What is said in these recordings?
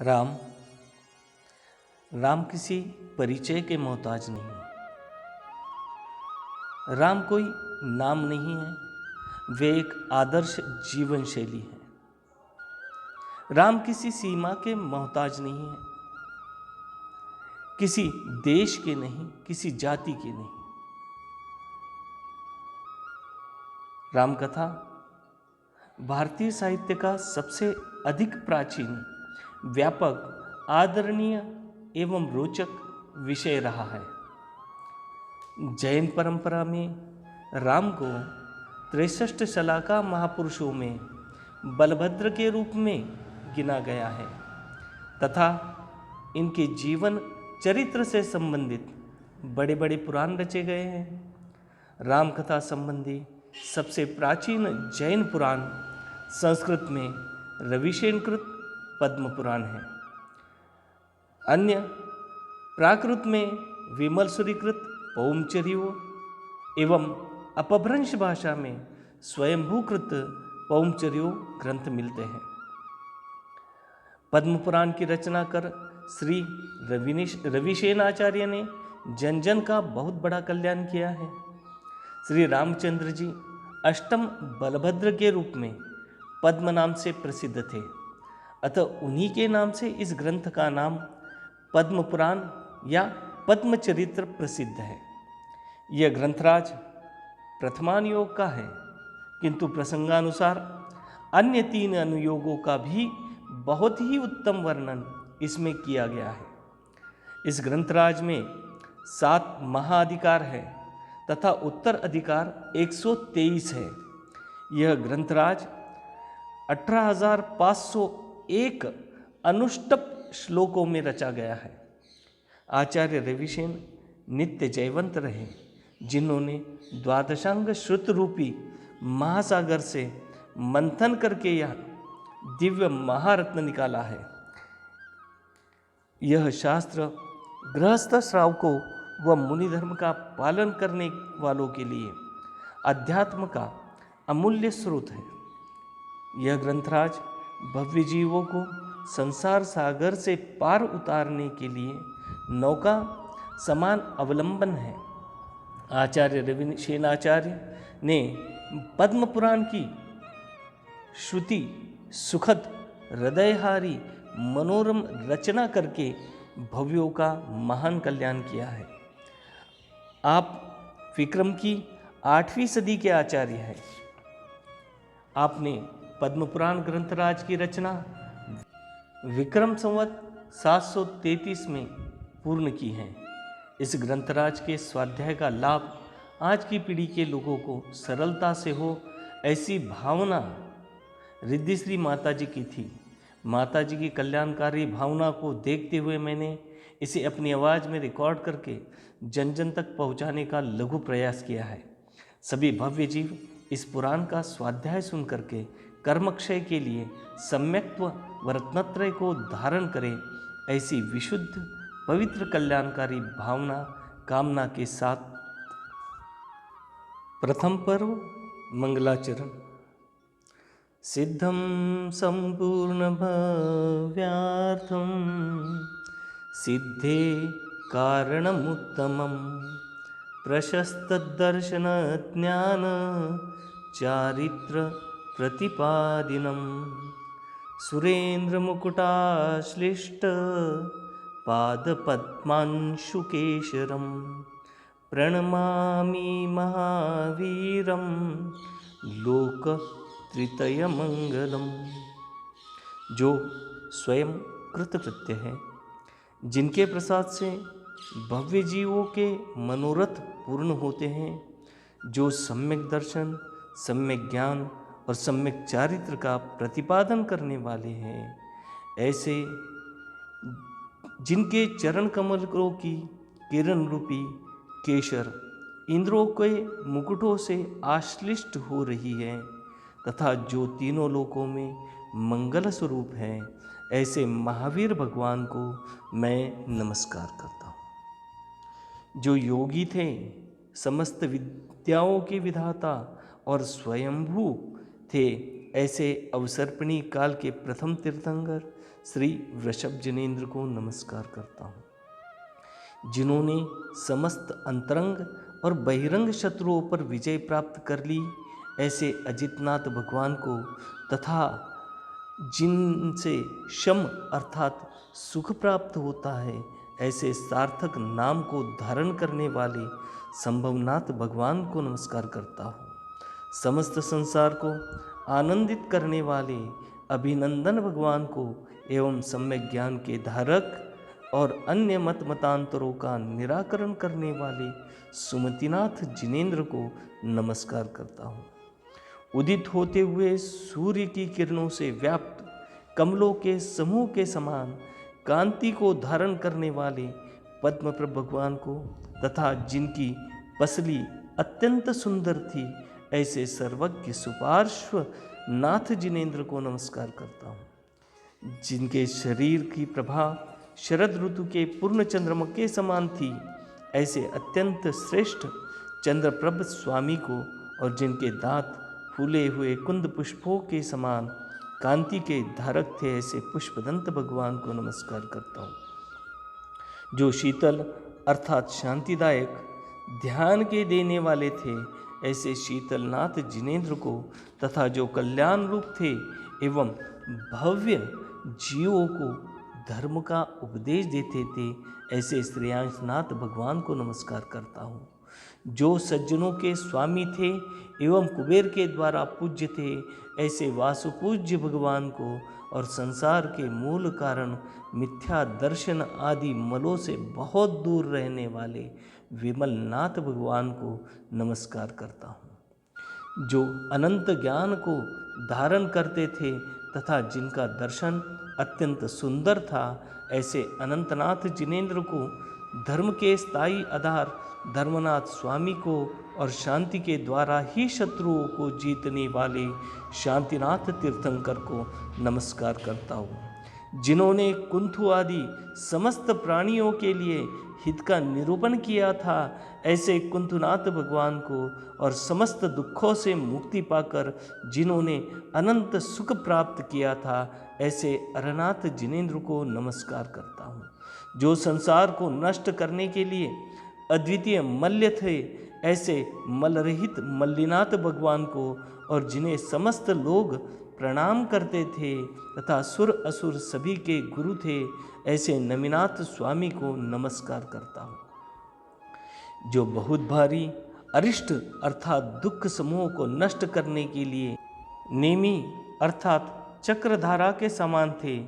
राम राम किसी परिचय के मोहताज नहीं है। राम कोई नाम नहीं है, वे एक आदर्श जीवन शैली है। राम किसी सीमा के मोहताज नहीं है, किसी देश के नहीं, किसी जाति के नहीं। राम कथा भारतीय साहित्य का सबसे अधिक प्राचीन, व्यापक, आदरणीय एवं रोचक विषय रहा है। जैन परंपरा में राम को 63 शलाका महापुरुषों में बलभद्र के रूप में गिना गया है तथा इनके जीवन चरित्र से संबंधित बड़े बड़े पुराण रचे गए हैं। राम कथा संबंधी सबसे प्राचीन जैन पुराण संस्कृत में रविशेनकृत पद्म पुराण है। अन्य प्राकृत में विमलसुरीकृत पौमचर्यो एवं अपभ्रंश भाषा में स्वयंभूकृत पौमचर्यो ग्रंथ मिलते हैं। पद्म पुराण की रचना कर श्री रविशेनाचार्य ने जन जन का बहुत बड़ा कल्याण किया है। श्री रामचंद्र जी अष्टम बलभद्र के रूप में पद्म नाम से प्रसिद्ध थे, अतः उन्हीं के नाम से इस ग्रंथ का नाम पद्म पुराण या पद्मचरित्र प्रसिद्ध है। यह ग्रंथराज प्रथमानुयोग का है, किंतु प्रसंगानुसार अन्य 3 अनुयोगों का भी बहुत ही उत्तम वर्णन इसमें किया गया है। इस ग्रंथराज में 7 महाअधिकार है तथा उत्तर अधिकार 123 है। यह ग्रंथराज 18,501 अनुष्टप श्लोकों में रचा गया है। आचार्य रविशेन नित्य जयवंत रहे, जिन्होंने द्वादशांग श्रुत रूपी महासागर से मंथन करके यह दिव्य महारत्न निकाला है। यह शास्त्र गृहस्थ श्रावकों व मुनि धर्म का पालन करने वालों के लिए अध्यात्म का अमूल्य स्रोत है। यह ग्रंथराज भव्य जीवों को संसार सागर से पार उतारने के लिए नौका समान अवलंबन है। आचार्य रविशेनाचार्य ने पद्म पुराण की श्रुति सुखद हृदयहारी मनोरम रचना करके भव्यों का महान कल्याण किया है। आप विक्रम की 8वीं सदी के आचार्य हैं। आपने पद्म पुराण ग्रंथराज की रचना विक्रम संवत 733 में पूर्ण की है। इस ग्रंथराज के स्वाध्याय का लाभ आज की पीढ़ी के लोगों को सरलता से हो, ऐसी भावना रिद्धिश्री माता जी की थी। माता जी की कल्याणकारी भावना को देखते हुए मैंने इसे अपनी आवाज़ में रिकॉर्ड करके जन जन तक पहुंचाने का लघु प्रयास किया है। सभी भव्य जीव इस पुराण का स्वाध्याय सुन करके कर्मक्षय के लिए सम्यक्त्व व रत्नत्रय को धारण करें, ऐसी विशुद्ध पवित्र कल्याणकारी भावना कामना के साथ प्रथम पर्व मंगलाचरण। सिद्धं संपूर्ण भव्यार्थं सिद्धे कारणमुत्तमं प्रशस्त दर्शन चारित्र प्रतिपादिनं सुरेन्द्र मुकुटाश्लिष्ट पादपद्मांशुकेशरं प्रणमामि महावीरं लोकत्रितयमंगलम। जो स्वयं कृतकृत्य है, जिनके प्रसाद से भव्य जीवों के मनोरथ पूर्ण होते हैं, जो सम्यक दर्शन, सम्यक ज्ञान और सम्यक चारित्र का प्रतिपादन करने वाले हैं, ऐसे जिनके चरण कमलों की किरण रूपी केशर इंद्रों के मुकुटों से आश्लिष्ट हो रही है तथा जो तीनों लोकों में मंगल स्वरूप है, ऐसे महावीर भगवान को मैं नमस्कार करता हूँ। जो योगी थे, समस्त विद्याओं के विधाता और स्वयंभू थे, ऐसे अवसर्पिणी काल के प्रथम तीर्थंकर श्री वृषभ जिनेन्द्र को नमस्कार करता हूँ, जिन्होंने समस्त अंतरंग और बहिरंग शत्रुओं पर विजय प्राप्त कर ली। ऐसे अजितनाथ भगवान को तथा जिनसे शम अर्थात सुख प्राप्त होता है, ऐसे सार्थक नाम को धारण करने वाले संभवनाथ भगवान को नमस्कार करता हूँ। समस्त संसार को आनंदित करने वाले अभिनंदन भगवान को एवं सम्यक ज्ञान के धारक और अन्य मत मतांतरों का निराकरण करने वाले सुमतिनाथ जिनेन्द्र को नमस्कार करता हूँ। उदित होते हुए सूर्य की किरणों से व्याप्त कमलों के समूह के समान कांति को धारण करने वाले पद्मप्रभ भगवान को तथा जिनकी पसली अत्यंत सुंदर थी, ऐसे सर्वज्ञ सुपार्श्व नाथ जिनेन्द्र को नमस्कार करता हूँ। जिनके शरीर की प्रभा शरद ऋतु के पूर्ण चंद्रमा के समान थी, ऐसे अत्यंत श्रेष्ठ चंद्रप्रभ स्वामी को और जिनके दांत फूले हुए कुंद पुष्पों के समान कांति के धारक थे, ऐसे पुष्पदंत भगवान को नमस्कार करता हूँ। जो शीतल अर्थात शांतिदायक ध्यान के देने वाले थे, ऐसे शीतलनाथ जिनेन्द्र को तथा जो कल्याण रूप थे एवं भव्य जीवों को धर्म का उपदेश देते थे, ऐसे श्रेयांशनाथ भगवान को नमस्कार करता हूँ। जो सज्जनों के स्वामी थे एवं कुबेर के द्वारा पूज्य थे, ऐसे वासुपूज्य भगवान को और संसार के मूल कारण मिथ्या दर्शन आदि मलों से बहुत दूर रहने वाले विमल नाथ भगवान को नमस्कार करता हूँ। जो अनंत ज्ञान को धारण करते थे तथा जिनका दर्शन अत्यंत सुंदर था, ऐसे अनंतनाथ जिनेन्द्र को, धर्म के स्थायी आधार धर्मनाथ स्वामी को और शांति के द्वारा ही शत्रुओं को जीतने वाले शांतिनाथ तीर्थंकर को नमस्कार करता हूँ। जिन्होंने कुंथु आदि समस्त प्राणियों के लिए हित का निरूपण किया था, ऐसे कुंथुनाथ भगवान को और समस्त दुखों से मुक्ति पाकर जिन्होंने अनंत सुख प्राप्त किया था, ऐसे अरनाथ जिनेन्द्र को नमस्कार करता हूँ। जो संसार को नष्ट करने के लिए अद्वितीय मल्ल थे, ऐसे मलरहित मल्लिनाथ भगवान को और जिन्हें समस्त लोग प्रणाम करते थे तथा सुर असुर सभी के गुरु थे, ऐसे नमिनाथ स्वामी को नमस्कार करता हूँ। जो बहुत भारी अरिष्ट अर्थात दुख समूह को नष्ट करने के लिए नेमी अर्थात चक्रधारा के समान थे,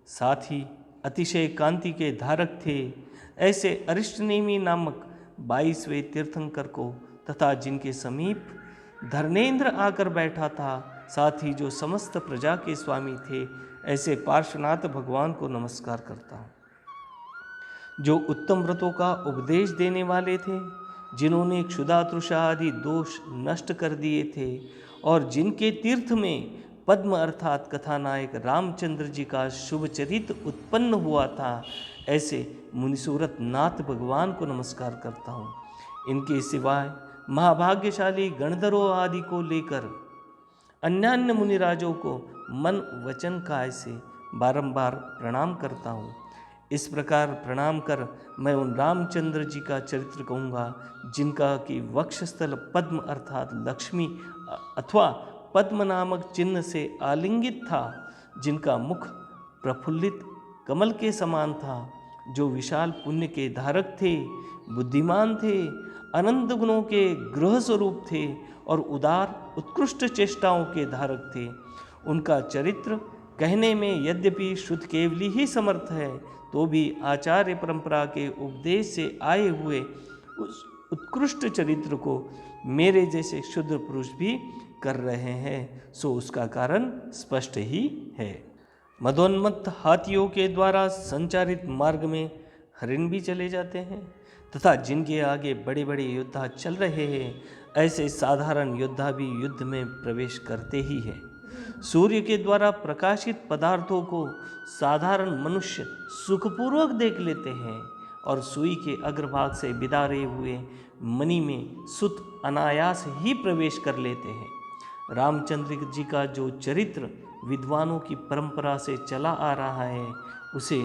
साथ ही अतिशय कांति के धारक थे, ऐसे अरिष्टनेमी नामक 22वें तीर्थंकर को तथा जिनके समीप धर्मेंद्र आकर बैठा था, साथ ही जो समस्त प्रजा के स्वामी थे, ऐसे पार्श्वनाथ भगवान को नमस्कार करता हूँ। जो उत्तम व्रतों का उपदेश देने वाले थे, जिन्होंने क्षुधा तृषा आदि दोष नष्ट कर दिए थे और जिनके तीर्थ में पद्म अर्थात कथानायक रामचंद्र जी का शुभ चरित्र उत्पन्न हुआ था, ऐसे मुनिसूरत नाथ भगवान को नमस्कार करता हूँ। इनके सिवाय महाभाग्यशाली गणधरों आदि को लेकर अन्यान्य मुनिराजों को मन वचन काय से बारंबार प्रणाम करता हूँ। इस प्रकार प्रणाम कर मैं उन रामचंद्र जी का चरित्र कहूँगा, जिनका कि वक्षस्थल पद्म अर्थात लक्ष्मी अथवा पद्म नामक चिन्ह से आलिंगित था, जिनका मुख प्रफुल्लित कमल के समान था, जो विशाल पुण्य के धारक थे, बुद्धिमान थे, अनंत गुणों के गृह स्वरूप थे और उदार उत्कृष्ट चेष्टाओं के धारक थे। उनका चरित्र कहने में यद्यपि शुद्ध केवली ही समर्थ है, तो भी आचार्य परंपरा के उपदेश से आए हुए उस उत्कृष्ट चरित्र को मेरे जैसे शुद्ध पुरुष भी कर रहे हैं, सो उसका कारण स्पष्ट ही है। मदोन्मत्त हाथियों के द्वारा संचारित मार्ग में हरिण भी चले जाते हैं तथा जिनके आगे बड़े बड़े योद्धा चल रहे हैं, ऐसे साधारण योद्धा भी युद्ध में प्रवेश करते ही हैं। सूर्य के द्वारा प्रकाशित पदार्थों को साधारण मनुष्य सुखपूर्वक देख लेते हैं और सुई के अग्रभाग से बिदारे हुए मणि में सुत अनायास ही प्रवेश कर लेते हैं। रामचंद्र जी का जो चरित्र विद्वानों की परंपरा से चला आ रहा है, उसे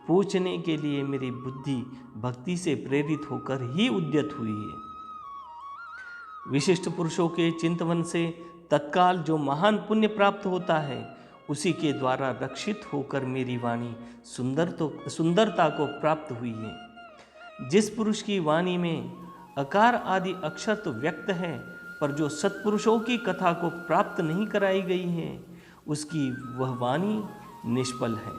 पूछने के लिए मेरी बुद्धि भक्ति से प्रेरित होकर ही उद्यत हुई है। विशिष्ट पुरुषों के चिंतन से तत्काल जो महान पुण्य प्राप्त होता है, उसी के द्वारा रक्षित होकर मेरी वाणी सुंदरता को प्राप्त हुई है। जिस पुरुष की वाणी में अकार आदि अक्षर तो व्यक्त है, पर जो सत्पुरुषों की कथा को प्राप्त नहीं कराई गई है, उसकी वह वाणी निष्फल है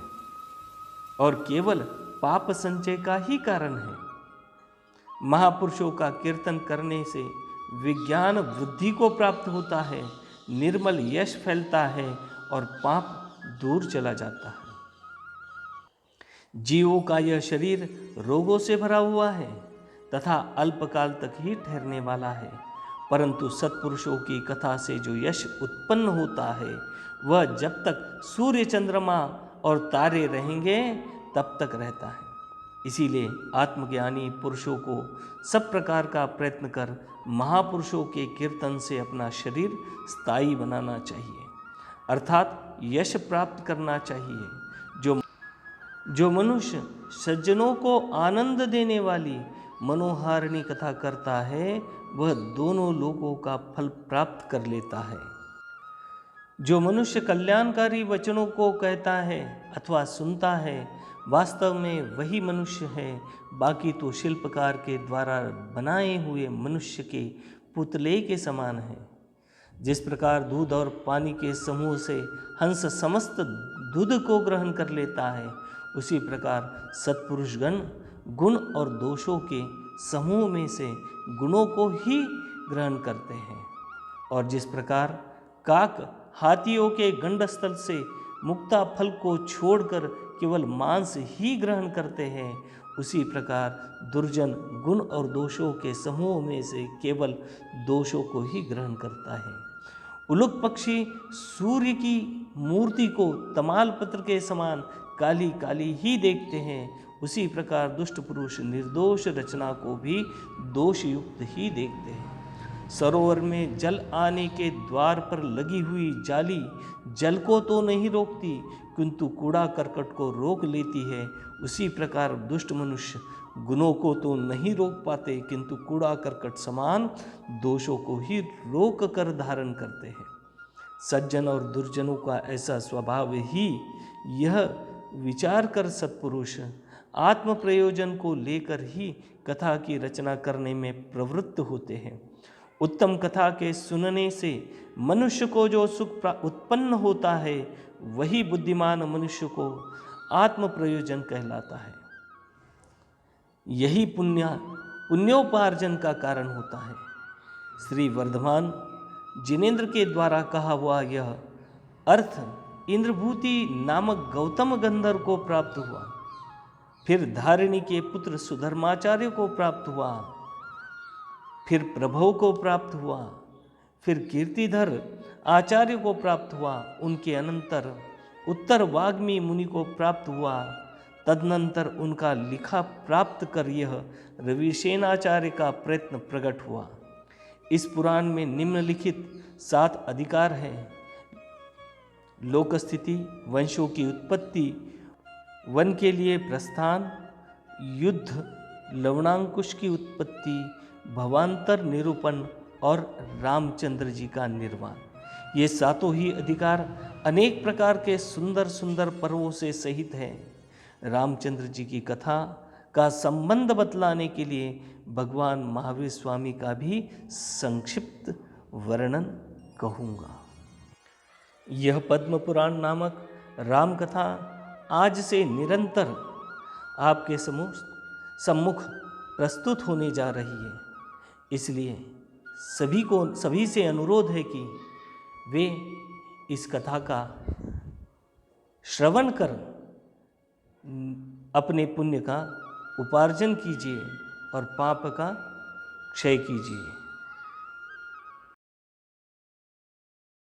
और केवल पाप संचय का ही कारण है। महापुरुषों का कीर्तन करने से विज्ञान वृद्धि को प्राप्त होता है, निर्मल यश फैलता है और पाप दूर चला जाता है। जीवों का यह शरीर रोगों से भरा हुआ है तथा अल्पकाल तक ही ठहरने वाला है, परंतु सत्पुरुषों की कथा से जो यश उत्पन्न होता है, वह जब तक सूर्य चंद्रमा और तारे रहेंगे तब तक रहता है। इसीलिए आत्मज्ञानी पुरुषों को सब प्रकार का प्रयत्न कर महापुरुषों के कीर्तन से अपना शरीर स्थायी बनाना चाहिए, अर्थात यश प्राप्त करना चाहिए। जो मनुष्य सज्जनों को आनंद देने वाली मनोहारिणी कथा करता है, वह दोनों लोगों का फल प्राप्त कर लेता है। जो मनुष्य कल्याणकारी वचनों को कहता है अथवा सुनता है, वास्तव में वही मनुष्य है, बाकी तो शिल्पकार के द्वारा बनाए हुए मनुष्य के पुतले के समान है। जिस प्रकार दूध और पानी के समूह से हंस समस्त दूध को ग्रहण कर लेता है, उसी प्रकार सत्पुरुषगण गुण और दोषों के समूह में से गुणों को ही ग्रहण करते हैं। और जिस प्रकार काक हाथियों के गंडस्थल से मुक्ता फल को छोड़कर केवल मांस ही ग्रहण करते हैं, उसी प्रकार दुर्जन गुण और दोषों के समूह में से केवल दोषों को ही ग्रहण करता है। उलुक पक्षी सूर्य की मूर्ति को तमाल पत्र के समान काली काली ही देखते हैं, उसी प्रकार दुष्ट पुरुष निर्दोष रचना को भी दोषयुक्त ही देखते हैं। सरोवर में जल आने के द्वार पर लगी हुई जाली जल को तो नहीं रोकती, किंतु कूड़ा करकट को रोक लेती है। उसी प्रकार दुष्ट मनुष्य गुणों को तो नहीं रोक पाते, किंतु कूड़ा करकट समान दोषों को ही रोक कर धारण करते हैं। सज्जन और दुर्जनों का ऐसा स्वभाव ही यह विचार कर सत्पुरुष आत्म प्रयोजन को लेकर ही कथा की रचना करने में प्रवृत्त होते हैं। उत्तम कथा के सुनने से मनुष्य को जो सुख उत्पन्न होता है, वही बुद्धिमान मनुष्य को आत्म प्रयोजन कहलाता है। यही पुण्योपार्जन का कारण होता है। श्री वर्धमान जिनेन्द्र के द्वारा कहा हुआ यह अर्थ इंद्रभूति नामक गौतम गंधर्व को प्राप्त हुआ, फिर धारिणी के पुत्र सुधर्माचार्य को प्राप्त हुआ, फिर प्रभव को प्राप्त हुआ, फिर कीर्तिधर आचार्य को प्राप्त हुआ, उनके अनंतर उत्तर वाग्मी मुनि को प्राप्त हुआ, तदनंतर उनका लिखा प्राप्त कर यह रविसेनाचार्य का प्रयत्न प्रकट हुआ। इस पुराण में निम्नलिखित 7 अधिकार हैं: लोकस्थिति, वंशों की उत्पत्ति, वन के लिए प्रस्थान, युद्ध, लवणांकुश की उत्पत्ति, भवांतर निरूपण और रामचंद्र जी का निर्वाण। ये 7 ही अधिकार अनेक प्रकार के सुंदर सुंदर पर्वों से सहित है। रामचंद्र जी की कथा का संबंध बतलाने के लिए भगवान महावीर स्वामी का भी संक्षिप्त वर्णन कहूँगा। यह पद्म पुराण नामक राम कथा आज से निरंतर आपके सम्मुख प्रस्तुत होने जा रही है। इसलिए सभी से अनुरोध है कि वे इस कथा का श्रवण कर अपने पुण्य का उपार्जन कीजिए और पाप का क्षय कीजिए।